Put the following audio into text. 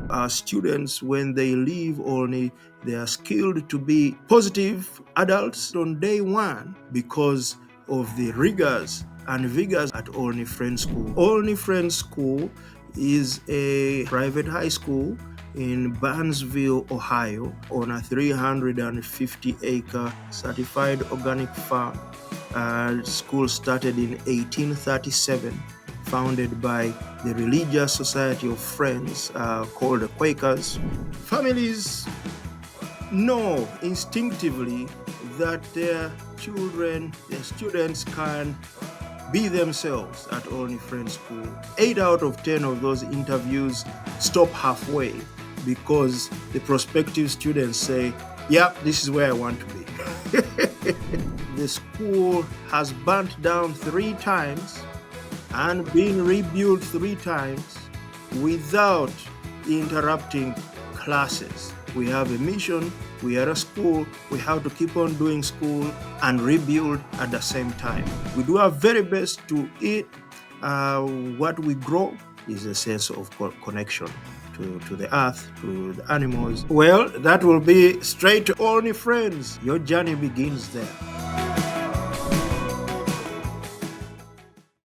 Our students, when they leave Olney, they are skilled to be positive adults on day one because of the rigors and vigors at Olney Friends School. Olney Friends School is a private high school in Barnesville, Ohio, on a 350-acre certified organic farm. School started in 1837, founded by the Religious Society of Friends called the Quakers. Families know instinctively that their children, their students can be themselves at Olney Friends School. 8 out of 10 of those interviews stop halfway because the prospective students say, "Yeah, this is where I want to be." The school has burnt down 3 times and been rebuilt 3 times without interrupting classes. We have a mission, we are a school, we have to keep on doing school and rebuild at the same time. We do our very best to eat what we grow is a sense of connection to the earth, to the animals. Well, that will be straight to Olney Friends. Your journey begins there.